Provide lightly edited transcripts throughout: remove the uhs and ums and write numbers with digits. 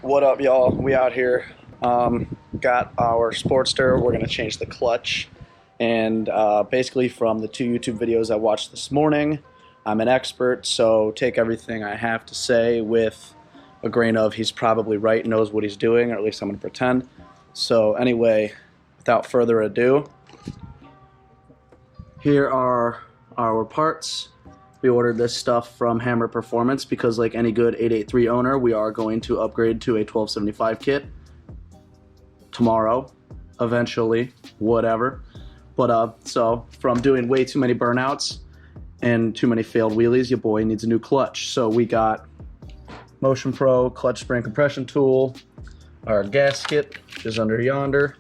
What up, y'all? We out here. Got our Sportster. We're gonna change the clutch, and basically from the 2 YouTube videos I watched this morning, I'm an expert, so take everything I have to say with a grain of he's probably right, knows what he's doing, or at least I'm gonna pretend. So anyway, without further ado, here are our parts. We ordered this stuff from Hammer Performance because, like any good 883 owner, we are going to upgrade to a 1275 kit tomorrow, eventually, whatever. But so from doing way too many burnouts and too many failed wheelies, your boy needs a new clutch. So we got Motion Pro clutch spring compression tool, our gasket, which is under yonder,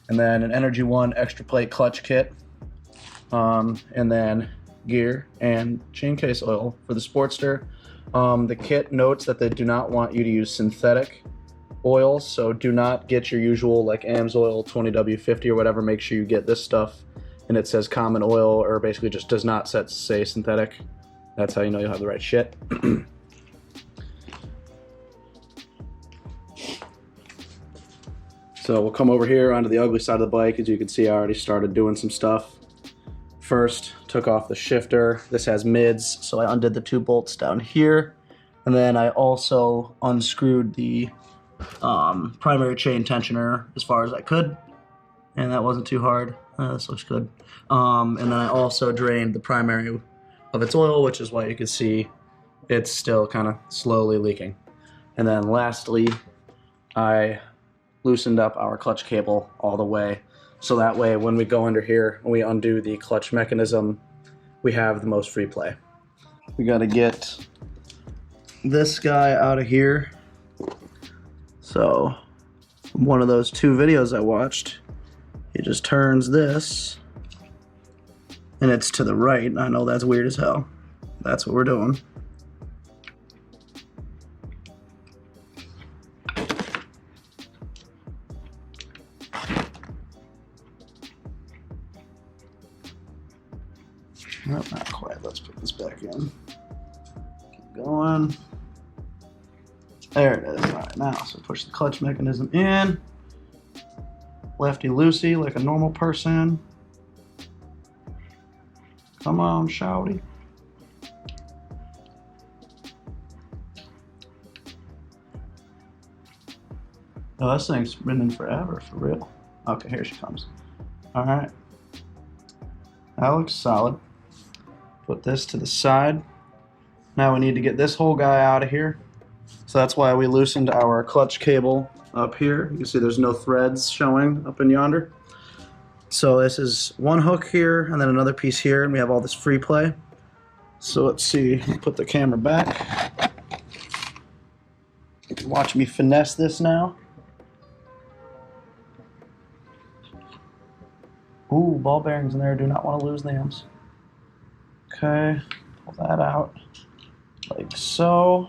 and then an Energy One extra plate clutch kit, and then gear and chain case oil for the Sportster. The kit notes that they do not want you to use synthetic oils, so do not get your usual like AMSOIL 20W50 or whatever. Make sure you get this stuff and it says common oil, or basically just does not say synthetic. That's how you know you'll have the right shit. So we'll come over here onto the ugly side of the bike. As you can see, I already started doing some stuff. First, took off the shifter. This has mids, so I undid the 2 bolts down here. And then I also unscrewed the primary chain tensioner as far as I could. And that wasn't too hard. This looks good. And then I also drained the primary of its oil, which is why you can see it's still kind of slowly leaking. And then lastly, I loosened up our clutch cable all the way. So that way, when we go under here and we undo the clutch mechanism, we have the most free play. We gotta get this guy out of here. So, from one of those 2 videos I watched, he just turns this, and it's to the right. I know that's weird as hell. That's what we're doing. Nope, not quite. Let's put this back in. Keep going. There it is. All right, now, so push the clutch mechanism in. Lefty-loosey, like a normal person. Come on, shouty. Oh, this thing's been in forever, for real. Okay, here she comes. All right. That looks solid. Put this to the side. Now we need to get this whole guy out of here. So that's why we loosened our clutch cable up here. You can see there's no threads showing up in yonder. So this is one hook here and then another piece here, and we have all this free play. So let's see, put the camera back. You can watch me finesse this now. Ooh, ball bearings in there, do not want to lose them. Okay, pull that out like so.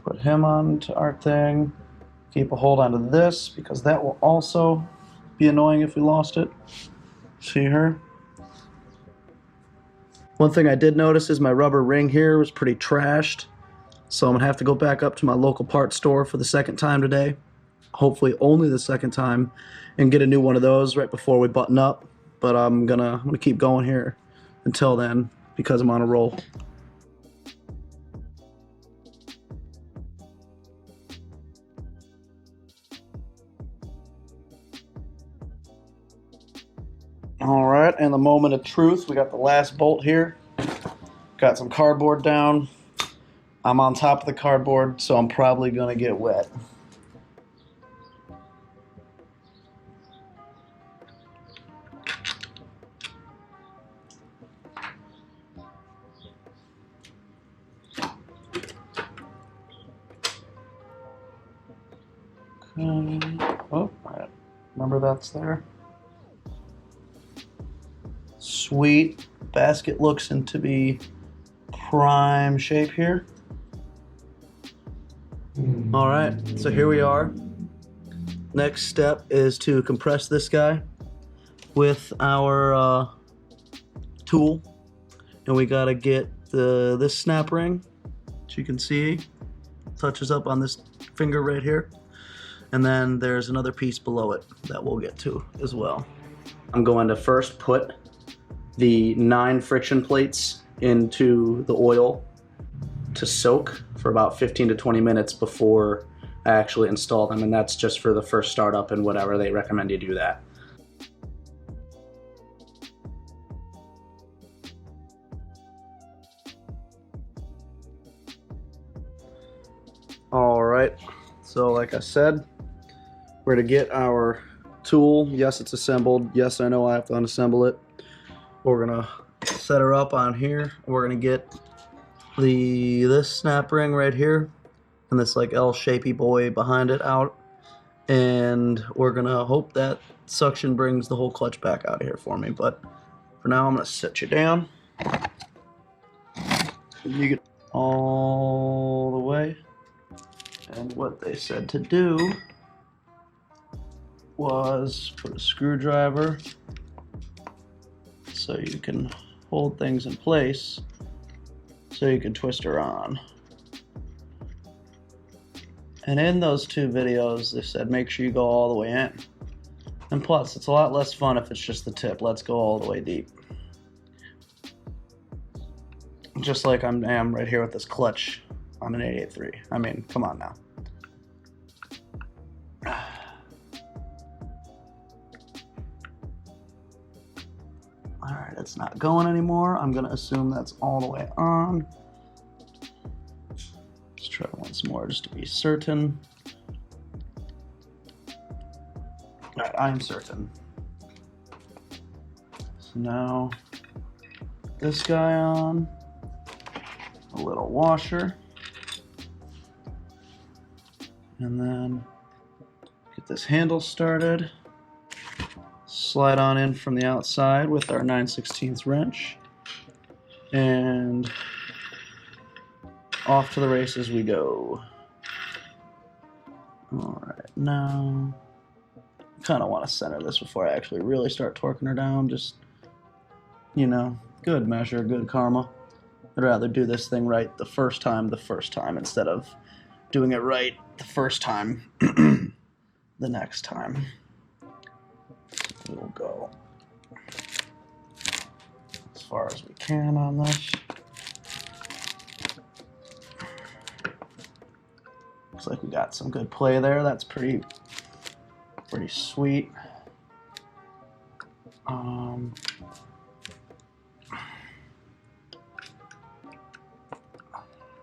Put him onto our thing. Keep a hold onto this because that will also be annoying if we lost it. See her? One thing I did notice is my rubber ring here was pretty trashed. So I'm gonna have to go back up to my local parts store for the 2nd time today. Hopefully only the 2nd time, and get a new one of those right before we button up. But I'm gonna keep going here until then because I'm on a roll. All right, and the moment of truth, we got the last bolt here. Got some cardboard down. I'm on top of the cardboard, so I'm probably gonna get wet. Okay. Oh, right. Remember that's there. Sweet. Basket looks to be prime shape here. All right, so here we are. Next step is to compress this guy with our tool, and we gotta get this snap ring, which you can see touches up on this finger right here. And then there's another piece below it that we'll get to as well. I'm going to first put the 9 friction plates into the oil to soak for about 15 to 20 minutes before I actually install them, and that's just for the first startup and whatever they recommend you do that. Alright, so like I said, we're to get our tool. Yes, it's assembled. Yes, I know I have to unassemble it. We're gonna set her up on here. We're gonna get this snap ring right here and this like L-shapey boy behind it out, and we're gonna hope that suction brings the whole clutch back out of here for me. But for now, I'm gonna sit you down. You get all the way, and what they said to do was put a screwdriver so you can hold things in place so you can twist her on. And in those 2 videos, they said make sure you go all the way in. And plus, it's a lot less fun if it's just the tip. Let's go all the way deep. Just like I am right here with this clutch on an 883. I mean, come on now. Alright, it's not going anymore. I'm going to assume that's all the way on. Let's try once more just to be certain. Alright, I'm certain. So now, this guy on. A little washer. And then get this handle started. Slide on in from the outside with our 9/16 wrench, and off to the races we go. Alright, now I kind of want to center this before I actually really start torquing her down. Just, you know, good measure, good karma. I'd rather do this thing right the first time instead of doing it right the first time the next time. We'll go as far as we can on this. Looks like we got some good play there. That's pretty sweet. I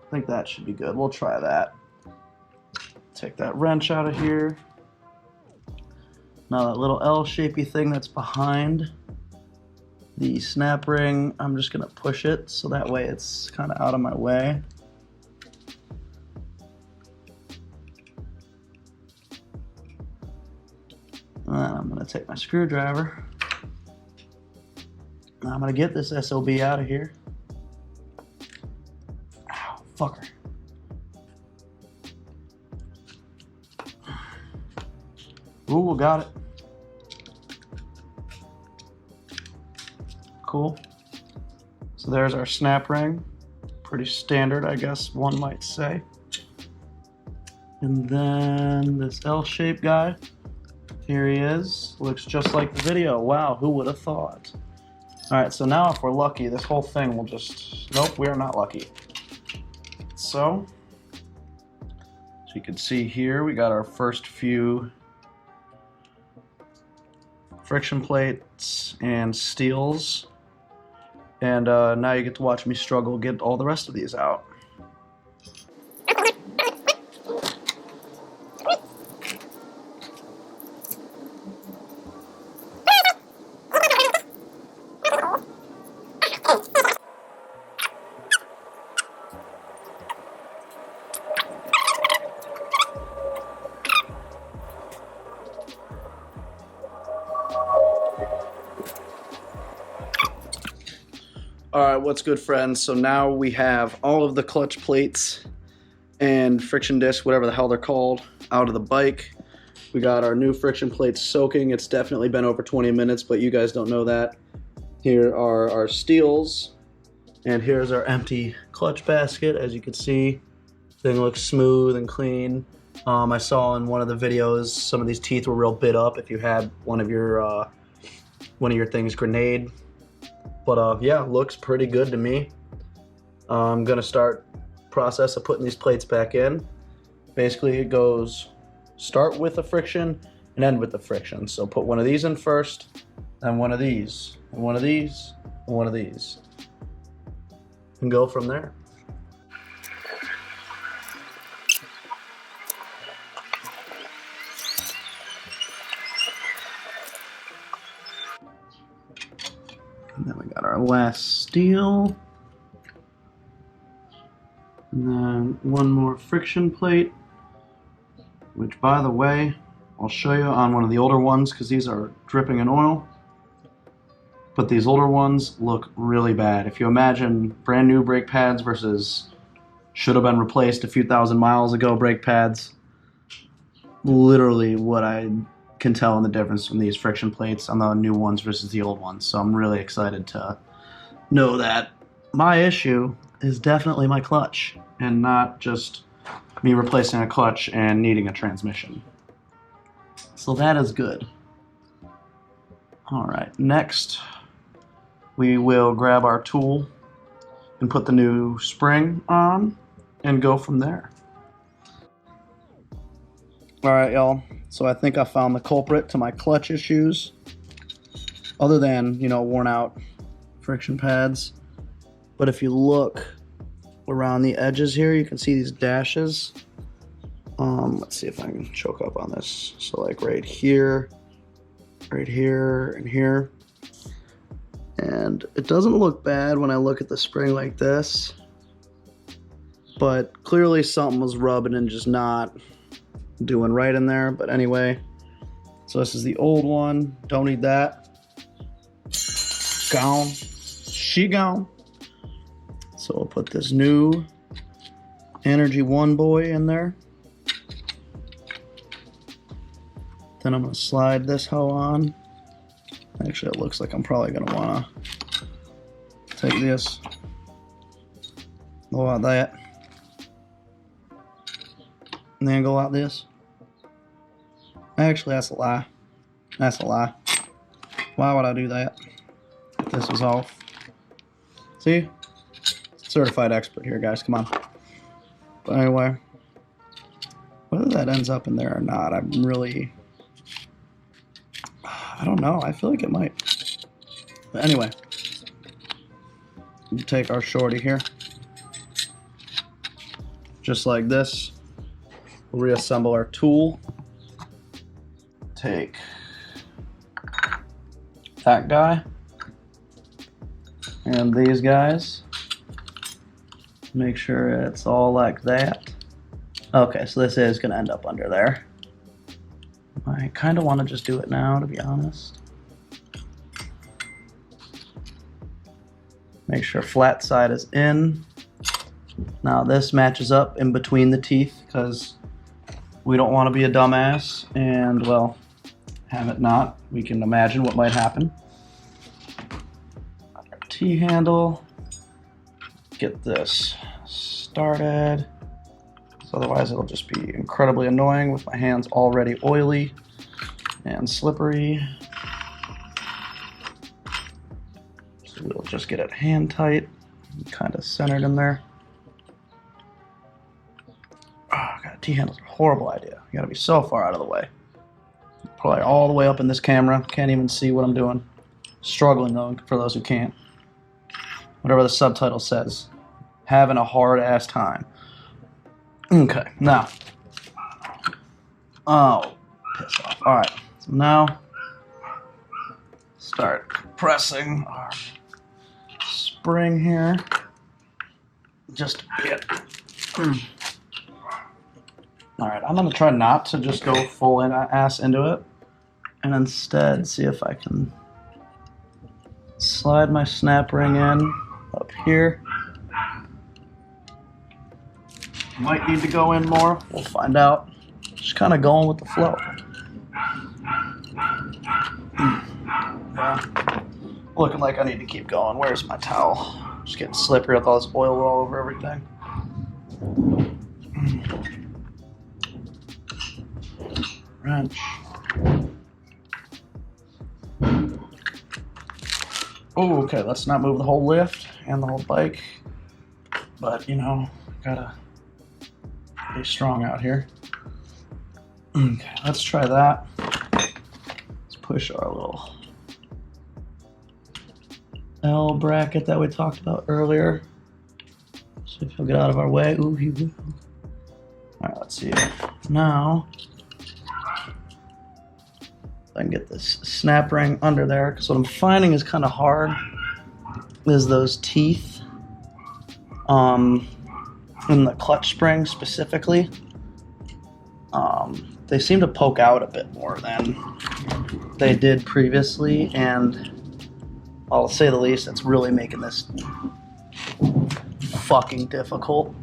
think that should be good. We'll try that. Take that wrench out of here. Now that little L-shapey thing that's behind the snap ring, I'm just gonna push it so that way it's kind of out of my way. And then I'm gonna take my screwdriver. Now I'm gonna get this SOB out of here. Ow, fucker. Ooh, got it. Cool. So there's our snap ring. Pretty standard, I guess one might say. And then this L-shaped guy. Here he is. Looks just like the video. Wow, who would have thought? Alright, so now if we're lucky, this whole thing will just... Nope, we are not lucky. So you can see here, we got our first few friction plates and steels, and now you get to watch me struggle get all the rest of these out. Alright, what's good, friends? So now we have all of the clutch plates and friction discs, whatever the hell they're called, out of the bike. We got our new friction plates soaking. It's definitely been over 20 minutes, but you guys don't know that. Here are our steels, and here's our empty clutch basket. As you can see, Thing looks smooth and clean. I saw in one of the videos some of these teeth were real bit up if you had one of your things grenade. But yeah, looks pretty good to me. I'm gonna start process of putting these plates back in. Basically, it goes start with the friction and end with the friction. So put one of these in first, then one of these, and one of these, and one of these, and go from there. And then we got our last steel. And then one more friction plate, which by the way, I'll show you on one of the older ones because these are dripping in oil. But these older ones look really bad. If you imagine brand new brake pads versus should have been replaced a few thousand miles ago brake pads, literally what I can tell in the difference from these friction plates on the new ones versus the old ones. So I'm really excited to know that my issue is definitely my clutch and not just me replacing a clutch and needing a transmission. So that is good. All right, next we will grab our tool and put the new spring on and go from there. All right, y'all. So I think I found the culprit to my clutch issues, other than, you know, worn out friction pads. But if you look around the edges here, you can see these dashes. Let's see if I can choke up on this. So like right here, and here. And it doesn't look bad when I look at the spring like this, but clearly something was rubbing and just not doing right in there. But anyway, so this is the old one. Don't need that. Gone. She gone. So we'll put this new Energy One boy in there. Then I'm going to slide this hoe on. Actually, it looks like I'm probably going to want to take this, go out that, and then go out this. Actually, that's a lie. That's a lie. Why would I do that if this was off? See? Certified expert here, guys. Come on. But anyway, whether that ends up in there or not, I'm really... I don't know. I feel like it might. But anyway, we'll take our shorty here. Just like this. We'll reassemble our tool. Take that guy and these guys. Make sure it's all like that. Okay, so this is going to end up under there. I kind of want to just do it now, to be honest. Make sure flat side is in. Now this matches up in between the teeth because we don't want to be a dumbass and, well, have it not. We can imagine what might happen. Our T-handle. Get this started. Otherwise it'll just be incredibly annoying with my hands already oily and slippery. So we'll just get it hand tight, kind of centered in there. Oh god, T-handles are a horrible idea. You gotta be so far out of the way. Probably all the way up in this camera. Can't even see what I'm doing. Struggling though, for those who can't. Whatever the subtitle says. Having a hard ass time. Okay, now, oh, piss off. All right, so now start pressing our spring here. Just a bit. All right, I'm gonna try not to just go full ass into it, and instead see if I can slide my snap ring in up here. Might need to go in more. We'll find out. Just kind of going with the flow. Yeah. Looking like I need to keep going. Where's my towel? Just getting slippery with all this oil all over everything. Wrench. Oh, okay, let's not move the whole lift and the whole bike. But, you know, gotta be strong out here. Okay, let's try that. Let's push our little L bracket that we talked about earlier. See if he'll get out of our way. Ooh, he will. All right, let's see. Now, I can get this snap ring under there, because what I'm finding is kind of hard is those teeth in the clutch spring specifically. They seem to poke out a bit more than they did previously, and I'll say the least, it's really making this fucking difficult.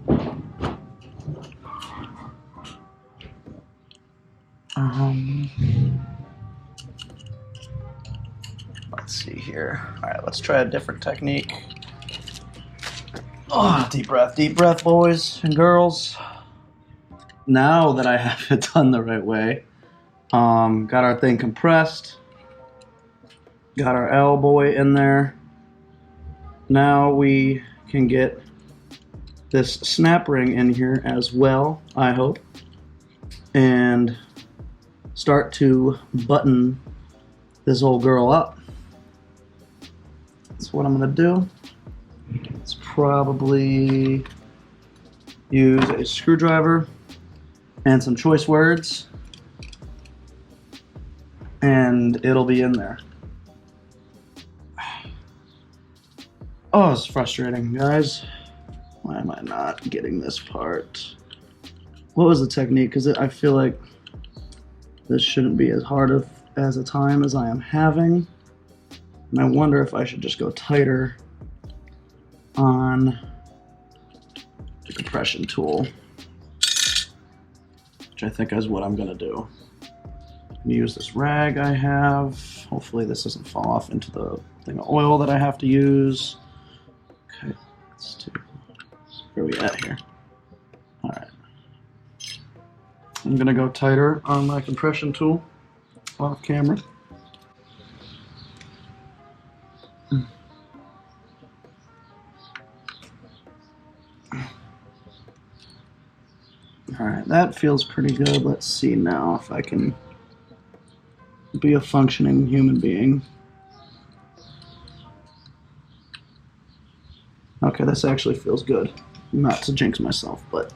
Let's see here. All right, let's try a different technique. Oh, deep breath, boys and girls. Now that I have it done the right way, got our thing compressed, got our L boy in there. Now we can get this snap ring in here as well, I hope, and start to button this old girl up. That's what I'm gonna do. Let's probably use a screwdriver and some choice words, and it'll be in there. Oh, it's frustrating, guys. Why am I not getting this part? What was the technique? Because I feel like this shouldn't be as hard as a time as I am having. And I wonder if I should just go tighter on the compression tool, which I think is what I'm gonna do. I'm gonna use this rag I have. Hopefully this doesn't fall off into the thing of oil that I have to use. Okay, let's do, where are we at here? All right. I'm gonna go tighter on my compression tool off camera. All right, that feels pretty good. Let's see now if I can be a functioning human being. Okay, this actually feels good. Not to jinx myself, but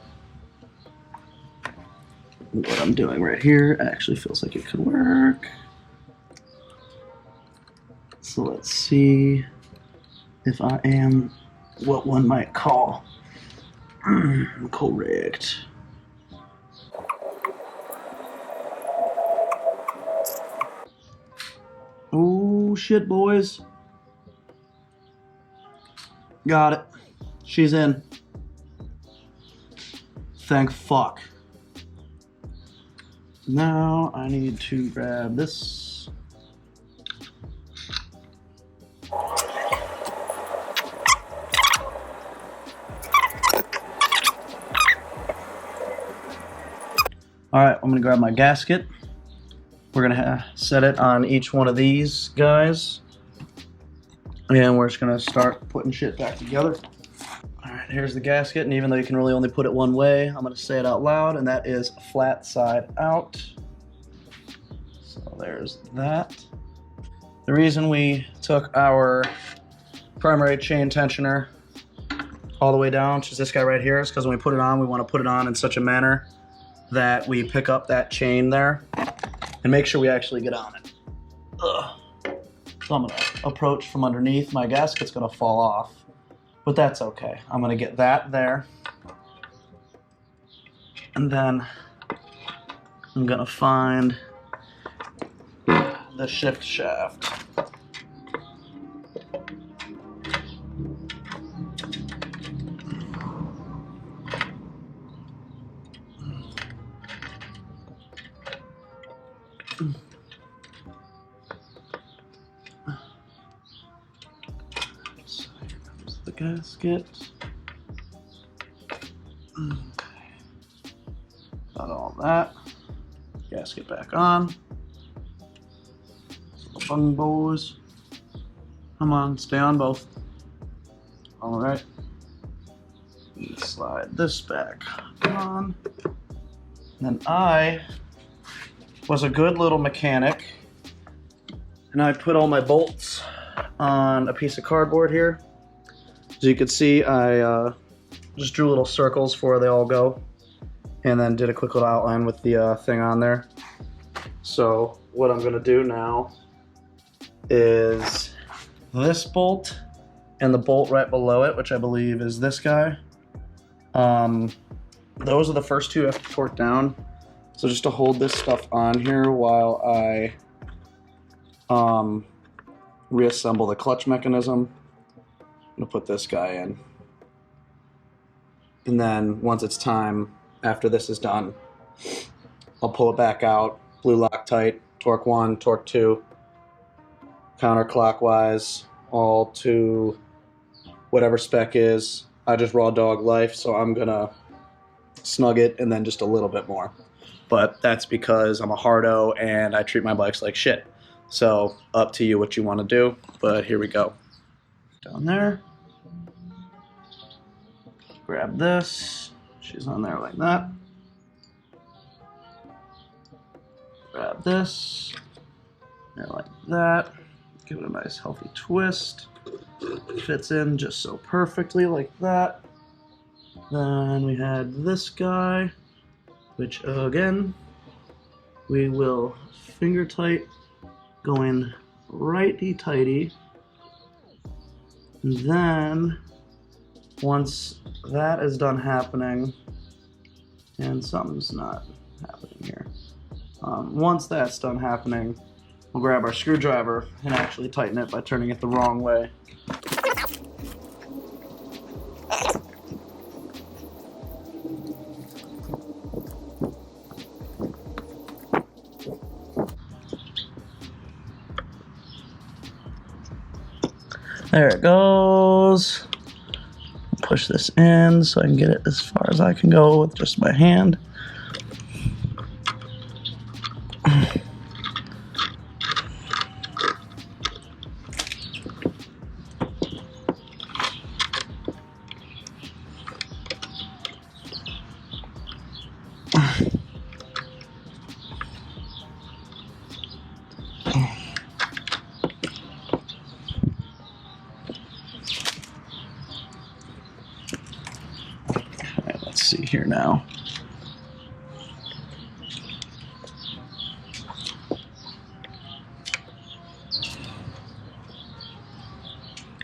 what I'm doing right here actually feels like it could work. So let's see if I am what one might call correct. Oh shit, boys. Got it. She's in. Thank fuck. Now I need to grab this. All right, I'm gonna grab my gasket. We're gonna set it on each one of these guys. And we're just gonna start putting shit back together. All right, here's the gasket, and even though you can really only put it one way, I'm gonna say it out loud, and that is flat side out. So there's that. The reason we took our primary chain tensioner all the way down, which is this guy right here, is because when we put it on, we wanna put it on in such a manner that we pick up that chain there and make sure we actually get on it. Ugh. So I'm gonna approach from underneath. My gasket's gonna fall off, but that's okay. I'm gonna get that there. And then I'm gonna find the shift shaft. So here comes the gasket. Okay. Got all that. Gasket back on. Bung bows. Come on, stay on both. All right. Slide this back on. And I was a good little mechanic, and I put all my bolts on a piece of cardboard here. As you can see, I just drew little circles for where they all go, and then did a quick little outline with the thing on there. So what I'm gonna do now is this bolt and the bolt right below it, which I believe is this guy. Those are the first two I have to torque down. So just to hold this stuff on here while I reassemble the clutch mechanism, I'm gonna put this guy in. And then once it's time, after this is done, I'll pull it back out, blue Loctite, torque 1, torque 2, counterclockwise, all to whatever spec is. I just raw dog life, so I'm gonna snug it and then just a little bit more. But that's because I'm a hardo and I treat my bikes like shit. So up to you what you want to do, but here we go. Down there. Grab this. She's on there like that. Grab this. There like that. Give it a nice healthy twist. Fits in just so perfectly like that. Then we had this guy, which again, we will finger tight, going righty-tighty. And then, once that is done happening, and something's not happening here. Once that's done happening, we'll grab our screwdriver and actually tighten it by turning it the wrong way. There it goes. Push this in so I can get it as far as I can go with just my hand. See here now.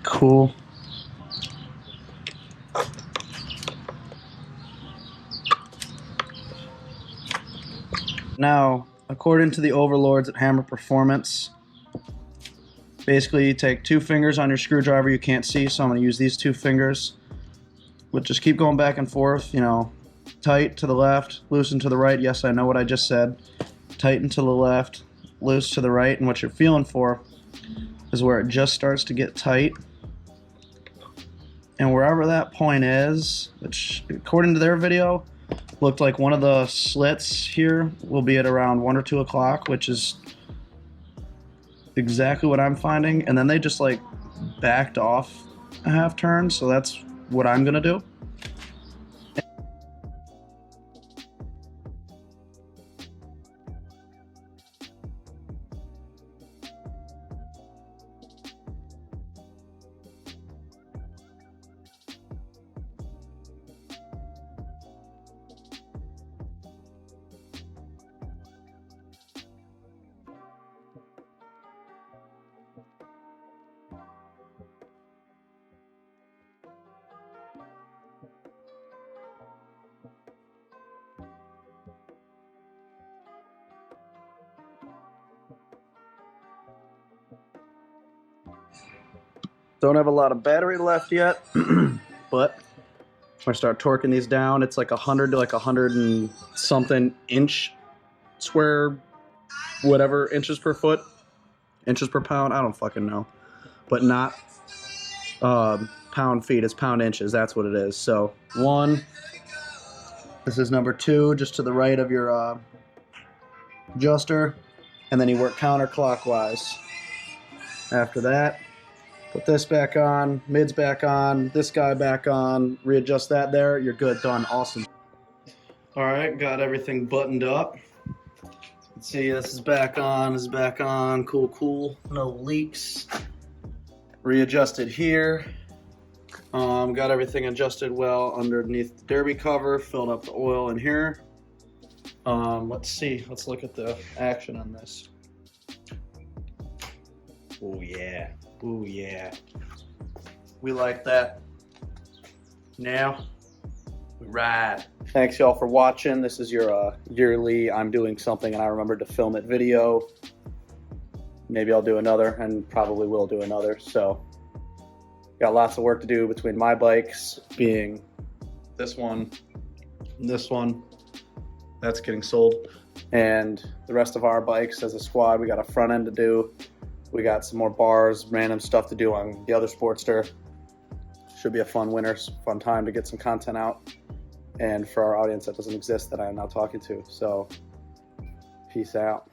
Cool. Now, according to the overlords at Hammer Performance, basically you take 2 fingers on your screwdriver you can't see, so I'm going to use these 2 fingers. But just keep going back and forth, you know, tight to the left, loosen to the right. Yes, I know what I just said. Tighten to the left, loose to the right, and what you're feeling for is where it just starts to get tight. And wherever that point is, which according to their video, looked like one of the slits here will be at around 1 or 2 o'clock, which is exactly what I'm finding. And then they just like backed off a half turn, so that's what I'm gonna do. Don't have a lot of battery left yet, but when I start torquing these down, it's like 100 to like 100 and something inch square, whatever, inches per foot, inches per pound, I don't fucking know. But not pound feet, it's pound inches, that's what it is. So 1, This is number 2, just to the right of your adjuster. And then you work counterclockwise. After that, put this back on, mids back on, this guy back on, readjust that there, you're good, done, awesome. All right, got everything buttoned up. Let's see, this is back on, cool, no leaks. Readjusted here. Got everything adjusted well underneath the derby cover, filled up the oil in here. Let's see, let's look at the action on this. Oh yeah, oh yeah. We like that. Now, we ride. Thanks y'all for watching. This is your yearly I'm doing something and I remembered to film it video. Maybe I'll do another and probably will do another. So got lots of work to do between my bikes, being this one, and this one. That's getting sold. And the rest of our bikes as a squad, we got a front end to do. We got some more bars, random stuff to do on the other Sportster. Should be a fun winter, fun time to get some content out. And for our audience that doesn't exist that I am now talking to. So, peace out.